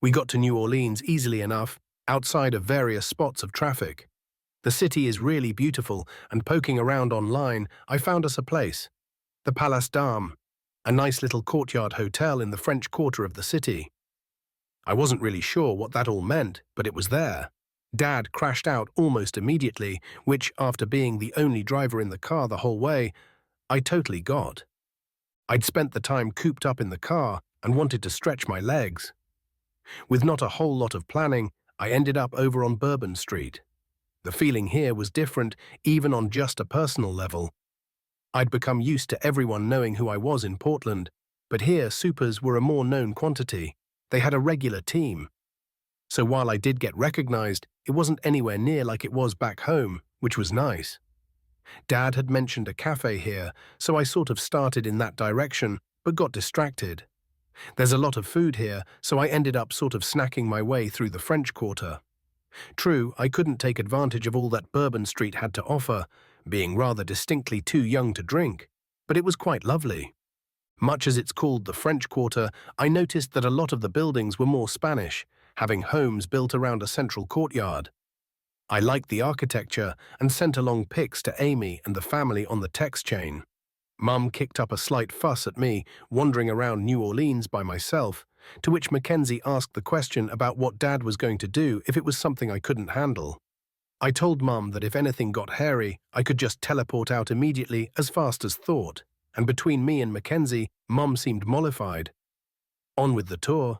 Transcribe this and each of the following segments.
We got to New Orleans easily enough, outside of various spots of traffic. The city is really beautiful, and poking around online, I found us a place. The Palace d'Armes, a nice little courtyard hotel in the French quarter of the city. I wasn't really sure what that all meant, but it was there. Dad crashed out almost immediately, which, after being the only driver in the car the whole way, I totally got. I'd spent the time cooped up in the car and wanted to stretch my legs. With not a whole lot of planning, I ended up over on Bourbon Street. The feeling here was different, even on just a personal level. I'd become used to everyone knowing who I was in Portland, but here supers were a more known quantity. They had a regular team. So while I did get recognized, it wasn't anywhere near like it was back home, which was nice. Dad had mentioned a cafe here, so I sort of started in that direction, but got distracted. There's a lot of food here, so I ended up sort of snacking my way through the French Quarter. True, I couldn't take advantage of all that Bourbon Street had to offer, being rather distinctly too young to drink, but it was quite lovely. Much as it's called the French Quarter, I noticed that a lot of the buildings were more Spanish, having homes built around a central courtyard. I liked the architecture and sent along pics to Amy and the family on the text chain. Mum kicked up a slight fuss at me, wandering around New Orleans by myself, to which Mackenzie asked the question about what Dad was going to do if it was something I couldn't handle. I told Mum that if anything got hairy, I could just teleport out immediately as fast as thought, and between me and Mackenzie, Mum seemed mollified. On with the tour.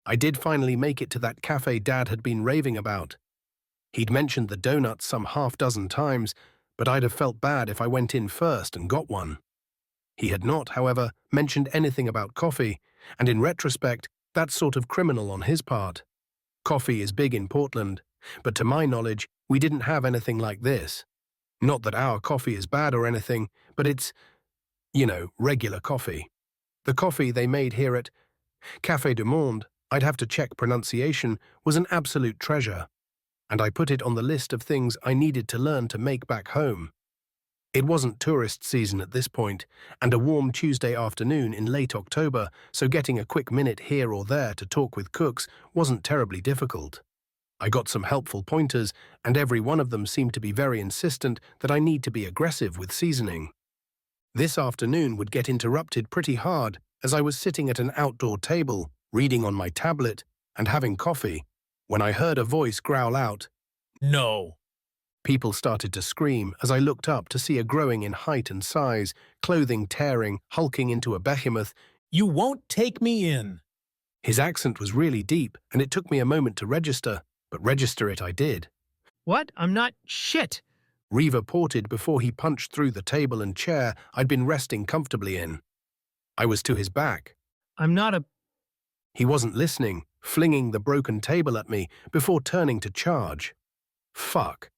I did finally make it to that cafe Dad had been raving about. He'd mentioned the donuts some half-dozen times, but I'd have felt bad if I went in first and got one. He had not, however, mentioned anything about coffee, and in retrospect, that's sort of criminal on his part. Coffee is big in Portland, but to my knowledge, we didn't have anything like this. Not that our coffee is bad or anything, but it's, regular coffee. The coffee they made here at Café du Monde, I'd have to check pronunciation, was an absolute treasure, and I put it on the list of things I needed to learn to make back home. It wasn't tourist season at this point, and a warm Tuesday afternoon in late October, so getting a quick minute here or there to talk with cooks wasn't terribly difficult. I got some helpful pointers, and every one of them seemed to be very insistent that I need to be aggressive with seasoning. This afternoon would get interrupted pretty hard as I was sitting at an outdoor table, reading on my tablet, and having coffee, when I heard a voice growl out, "No!" People started to scream as I looked up to see a growing in height and size, clothing tearing, hulking into a behemoth. "You won't take me in." His accent was really deep, and it took me a moment to register, but register it I did. "What? I'm not shit." Reeva ported before he punched through the table and chair I'd been resting comfortably in. I was to his back. "I'm not a..." He wasn't listening, flinging the broken table at me before turning to charge. Fuck.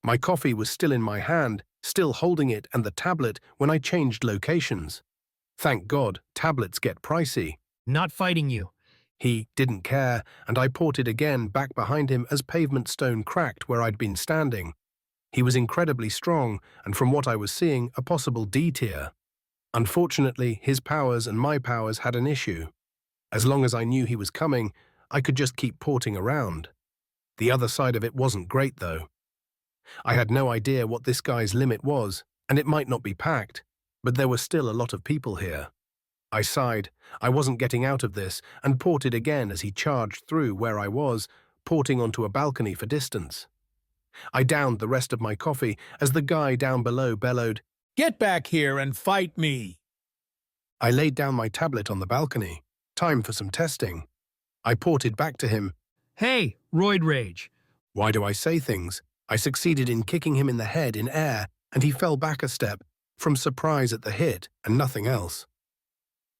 My coffee was still in my hand, still holding it and the tablet when I changed locations. Thank God, tablets get pricey. "Not fighting you." He didn't care, and I ported again back behind him as pavement stone cracked where I'd been standing. He was incredibly strong, and from what I was seeing, a possible D tier. Unfortunately, his powers and my powers had an issue. As long as I knew he was coming, I could just keep porting around. The other side of it wasn't great, though. I had no idea what this guy's limit was, and it might not be packed, but there were still a lot of people here. I sighed. I wasn't getting out of this, and ported again as he charged through where I was, porting onto a balcony for distance. I downed the rest of my coffee as the guy down below bellowed, "Get back here and fight me." I laid down my tablet on the balcony. Time for some testing. I ported back to him. "Hey, roid rage." Why do I say things? I succeeded in kicking him in the head in air, and he fell back a step, from surprise at the hit and nothing else.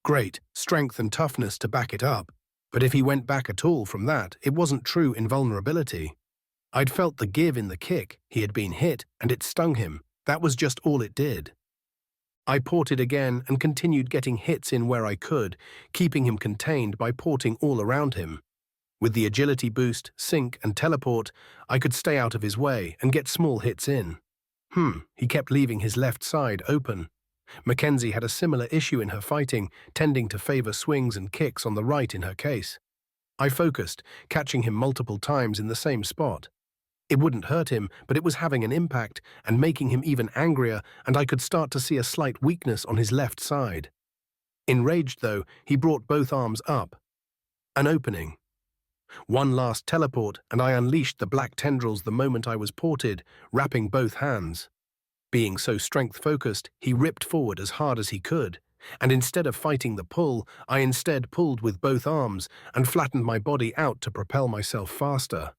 Great, strength and toughness to back it up, but if he went back at all from that, it wasn't true invulnerability. I'd felt the give in the kick, he had been hit, and it stung him. That was just all it did. I ported again and continued getting hits in where I could, keeping him contained by porting all around him. With the agility boost, sync, and teleport, I could stay out of his way and get small hits in. He kept leaving his left side open. Mackenzie had a similar issue in her fighting, tending to favor swings and kicks on the right in her case. I focused, catching him multiple times in the same spot. It wouldn't hurt him, but it was having an impact and making him even angrier, and I could start to see a slight weakness on his left side. Enraged, though, he brought both arms up. An opening. One last teleport, and I unleashed the black tendrils the moment I was ported, wrapping both hands. Being so strength-focused, he ripped forward as hard as he could, and instead of fighting the pull, I instead pulled with both arms and flattened my body out to propel myself faster.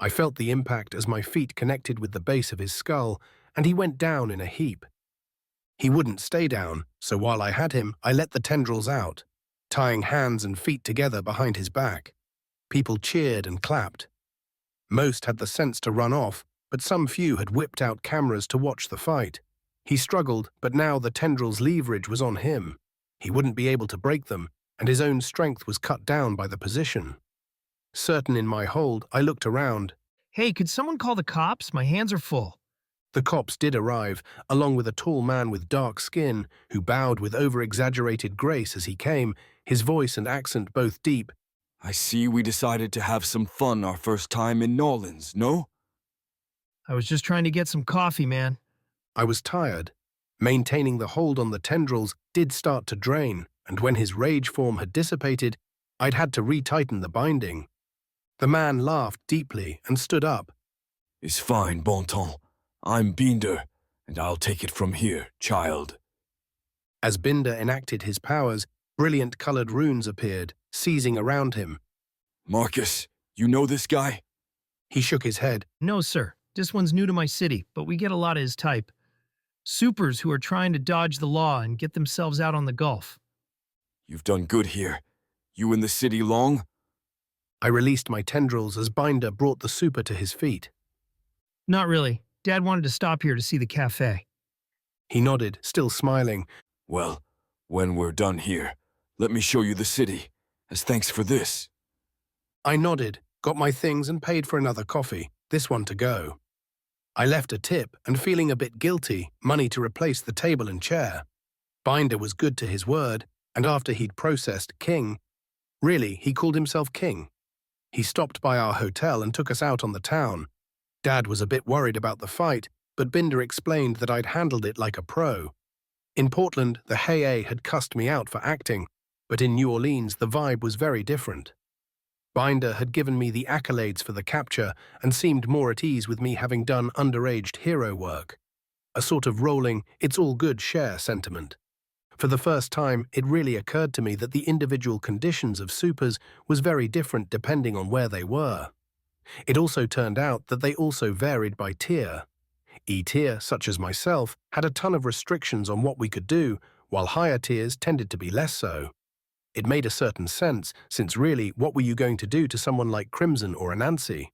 I felt the impact as my feet connected with the base of his skull, and he went down in a heap. He wouldn't stay down, so while I had him, I let the tendrils out, tying hands and feet together behind his back. People cheered and clapped. Most had the sense to run off, but some few had whipped out cameras to watch the fight. He struggled, but now the tendrils' leverage was on him. He wouldn't be able to break them, and his own strength was cut down by the position. Certain in my hold, I looked around. Hey, could someone call the cops? My hands are full. The cops did arrive, along with a tall man with dark skin, who bowed with over-exaggerated grace as he came, his voice and accent both deep. I see we decided to have some fun our first time in Nolans, no? I was just trying to get some coffee, man. I was tired. Maintaining the hold on the tendrils did start to drain, and when his rage form had dissipated, I'd had to retighten the binding. The man laughed deeply and stood up. It's fine, bon temps. I'm Binder, and I'll take it from here, child. As Binder enacted his powers, brilliant colored runes appeared, seizing around him. Marcus, you know this guy? He shook his head. No, sir. This one's new to my city, but we get a lot of his type. Supers who are trying to dodge the law and get themselves out on the Gulf. You've done good here. You in the city long? I released my tendrils as Binder brought the super to his feet. Not really. Dad wanted to stop here to see the cafe. He nodded, still smiling. Well, when we're done here, let me show you the city, as thanks for this. I nodded, got my things and paid for another coffee, this one to go. I left a tip and feeling a bit guilty, money to replace the table and chair. Binder was good to his word, and after he'd processed King, really, he called himself King. He stopped by our hotel and took us out on the town. Dad was a bit worried about the fight, but Binder explained that I'd handled it like a pro. In Portland, the Hey A had cussed me out for acting, but in New Orleans the vibe was very different. Binder had given me the accolades for the capture and seemed more at ease with me having done underaged hero work. A sort of rolling, it's all good share sentiment. For the first time, it really occurred to me that the individual conditions of supers was very different depending on where they were. It also turned out that they also varied by tier. E-tier, such as myself, had a ton of restrictions on what we could do, while higher tiers tended to be less so. It made a certain sense, since really, what were you going to do to someone like Crimson or Anansi?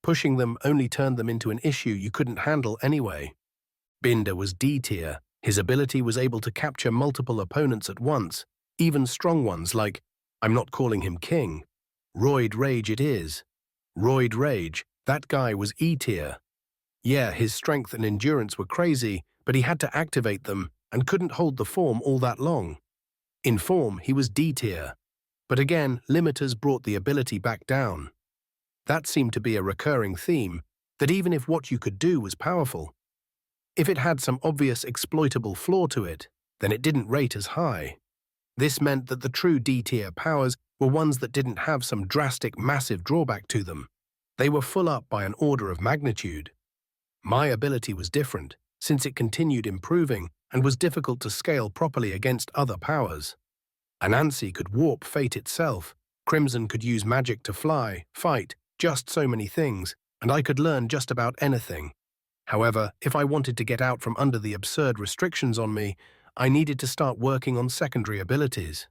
Pushing them only turned them into an issue you couldn't handle anyway. Binder was D-tier. His ability was able to capture multiple opponents at once, even strong ones like, I'm not calling him King. Roid Rage it is. Roid Rage, that guy was E-tier. Yeah, his strength and endurance were crazy, but he had to activate them and couldn't hold the form all that long. In form, he was D-tier. But again, limiters brought the ability back down. That seemed to be a recurring theme, that even if what you could do was powerful, if it had some obvious exploitable flaw to it, then it didn't rate as high. This meant that the true D-tier powers were ones that didn't have some drastic, massive drawback to them. They were full up by an order of magnitude. My ability was different, since it continued improving and was difficult to scale properly against other powers. Anansi could warp fate itself, Crimson could use magic to fly, fight, just so many things, and I could learn just about anything. However, if I wanted to get out from under the absurd restrictions on me, I needed to start working on secondary abilities.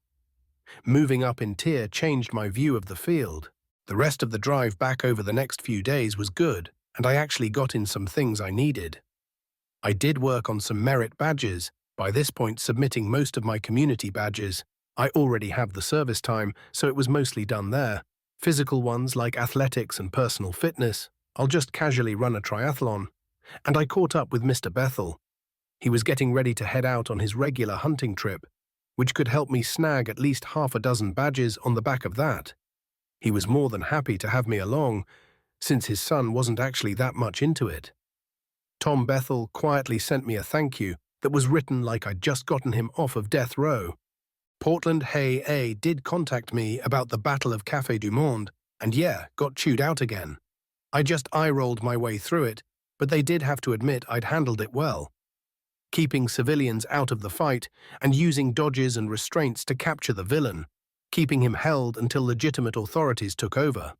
Moving up in tier changed my view of the field. The rest of the drive back over the next few days was good, and I actually got in some things I needed. I did work on some merit badges, by this point submitting most of my community badges. I already have the service time, so it was mostly done there. Physical ones like athletics and personal fitness, I'll just casually run a triathlon. And I caught up with Mr. Bethel. He was getting ready to head out on his regular hunting trip, which could help me snag at least half a dozen badges on the back of that. He was more than happy to have me along, since his son wasn't actually that much into it. Tom Bethel quietly sent me a thank you that was written like I'd just gotten him off of death row. Portland Hey A did contact me about the Battle of Café du Monde, and yeah, got chewed out again. I just eye-rolled my way through it, but they did have to admit I'd handled it well. Keeping civilians out of the fight and using dodges and restraints to capture the villain, keeping him held until legitimate authorities took over.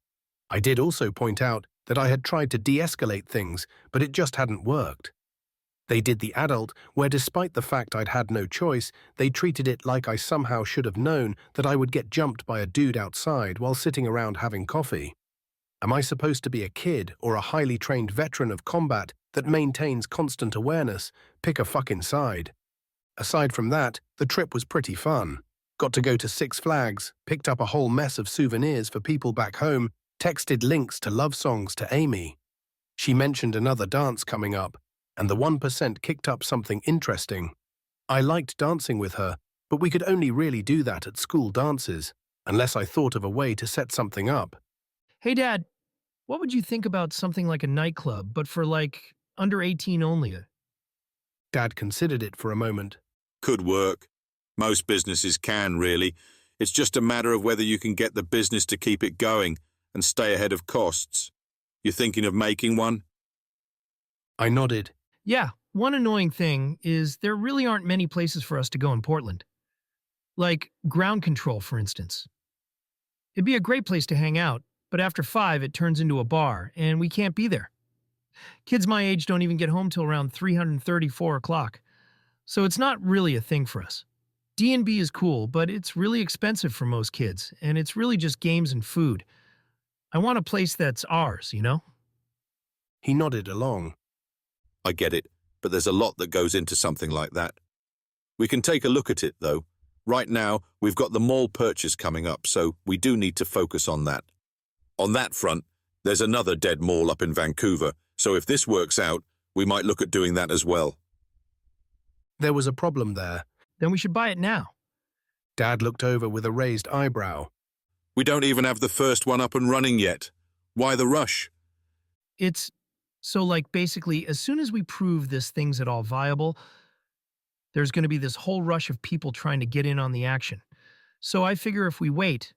I did also point out that I had tried to de-escalate things, but it just hadn't worked. They did the adult, where despite the fact I'd had no choice, they treated it like I somehow should have known that I would get jumped by a dude outside while sitting around having coffee. Am I supposed to be a kid or a highly trained veteran of combat that maintains constant awareness? Pick a fucking side. Aside from that, the trip was pretty fun. Got to go to Six Flags, picked up a whole mess of souvenirs for people back home, texted links to love songs to Amy. She mentioned another dance coming up, and the 1% kicked up something interesting. I liked dancing with her, but we could only really do that at school dances, unless I thought of a way to set something up. Hey, Dad, what would you think about something like a nightclub, but for like under 18 only? Dad considered it for a moment. Could work. Most businesses can, really. It's just a matter of whether you can get the business to keep it going and stay ahead of costs. You thinking of making one? I nodded. Yeah, one annoying thing is there really aren't many places for us to go in Portland. Like ground control, for instance. It'd be a great place to hang out, but after 5 it turns into a bar, and we can't be there. Kids my age don't even get home till around 3:34 o'clock, so it's not really a thing for us. D&B is cool, but it's really expensive for most kids, and it's really just games and food. I want a place that's ours, you know? He nodded along. I get it, but there's a lot that goes into something like that. We can take a look at it, though. Right now, we've got the mall purchase coming up, so we do need to focus on that. On that front, there's another dead mall up in Vancouver, so if this works out, we might look at doing that as well. There was a problem there. Then we should buy it now. Dad looked over with a raised eyebrow. We don't even have the first one up and running yet. Why the rush? It's so like basically as soon as we prove this thing's at all viable, there's going to be this whole rush of people trying to get in on the action. So I figure if we wait,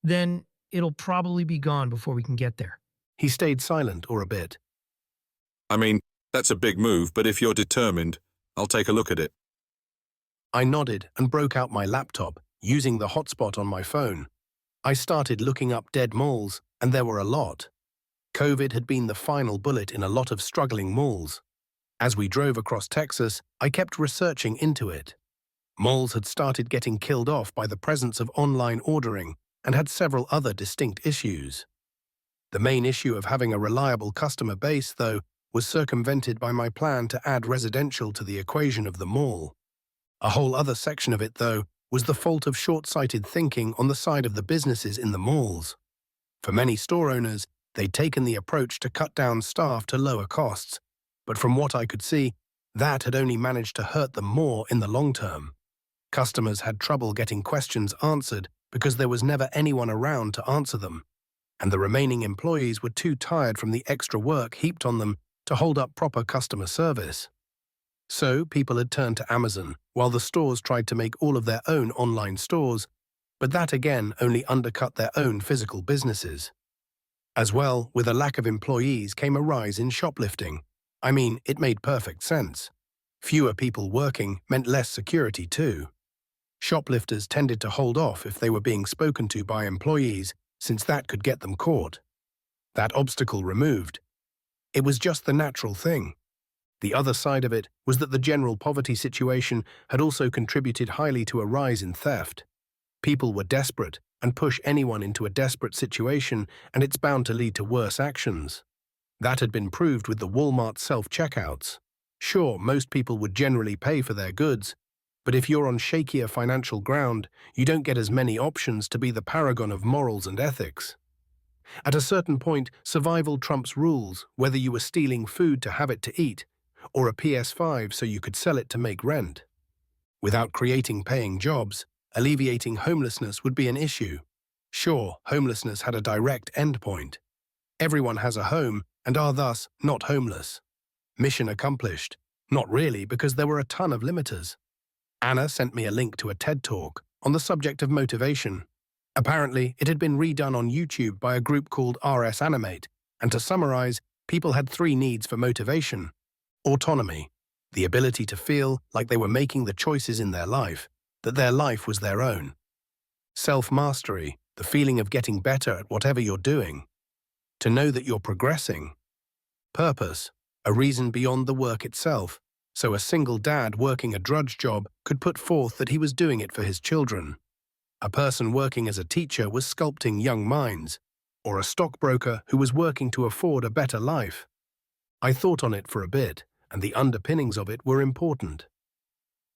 then it'll probably be gone before we can get there. He stayed silent or a bit. I mean, that's a big move, but if you're determined, I'll take a look at it. I nodded and broke out my laptop, using the hotspot on my phone. I started looking up dead malls, and there were a lot. COVID had been the final bullet in a lot of struggling malls. As we drove across Texas, I kept researching into it. Malls had started getting killed off by the presence of online ordering and had several other distinct issues. The main issue of having a reliable customer base, though, was circumvented by my plan to add residential to the equation of the mall. A whole other section of it, though, was the fault of short-sighted thinking on the side of the businesses in the malls. For many store owners, they'd taken the approach to cut down staff to lower costs, but from what I could see, that had only managed to hurt them more in the long term. Customers had trouble getting questions answered because there was never anyone around to answer them, and the remaining employees were too tired from the extra work heaped on them to hold up proper customer service. So people had turned to Amazon, while the stores tried to make all of their own online stores, but that again only undercut their own physical businesses. As well, with a lack of employees came a rise in shoplifting. I mean, it made perfect sense. Fewer people working meant less security too. Shoplifters tended to hold off if they were being spoken to by employees, since that could get them caught. That obstacle removed. It was just the natural thing. The other side of it was that the general poverty situation had also contributed highly to a rise in theft. People were desperate and push anyone into a desperate situation, and it's bound to lead to worse actions. That had been proved with the Walmart self-checkouts. Sure, most people would generally pay for their goods, but if you're on shakier financial ground, you don't get as many options to be the paragon of morals and ethics. At a certain point, survival trumps rules, whether you were stealing food to have it to eat, or a PS5 so you could sell it to make rent. Without creating paying jobs, alleviating homelessness would be an issue. Sure, homelessness had a direct endpoint. Everyone has a home and are thus not homeless. Mission accomplished. Not really, because there were a ton of limiters. Anna sent me a link to a TED Talk on the subject of motivation. Apparently, it had been redone on YouTube by a group called RS Animate, and to summarize, people had 3 needs for motivation. Autonomy, the ability to feel like they were making the choices in their life, that their life was their own. Self-mastery, the feeling of getting better at whatever you're doing. To know that you're progressing. Purpose, a reason beyond the work itself, so a single dad working a drudge job could put forth that he was doing it for his children. A person working as a teacher was sculpting young minds, or a stockbroker who was working to afford a better life. I thought on it for a bit, and the underpinnings of it were important.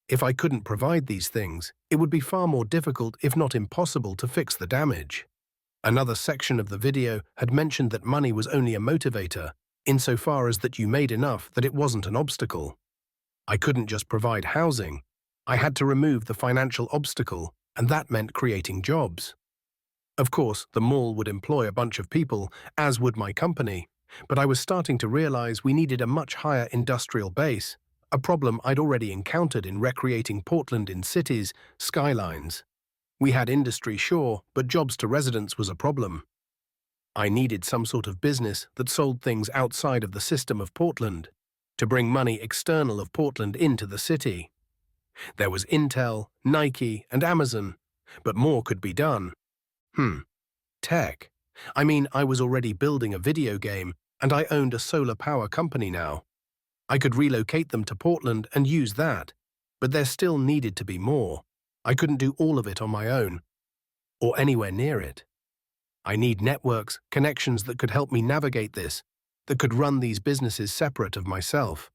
If I couldn't provide these things, it would be far more difficult, if not impossible, to fix the damage. Another section of the video had mentioned that money was only a motivator, insofar as that you made enough that it wasn't an obstacle. I couldn't just provide housing. I had to remove the financial obstacle, and that meant creating jobs. Of course, the mall would employ a bunch of people, as would my company, but I was starting to realize we needed a much higher industrial base, a problem I'd already encountered in recreating Portland in cities, skylines. We had industry, sure, but jobs to residents was a problem. I needed some sort of business that sold things outside of the system of Portland, to bring money external of Portland into the city. There was Intel, Nike, and Amazon, but more could be done. Tech. I mean, I was already building a video game, and I owned a solar power company now. I could relocate them to Portland and use that, but there still needed to be more. I couldn't do all of it on my own, or anywhere near it. I need networks, connections that could help me navigate this, that could run these businesses separate of myself.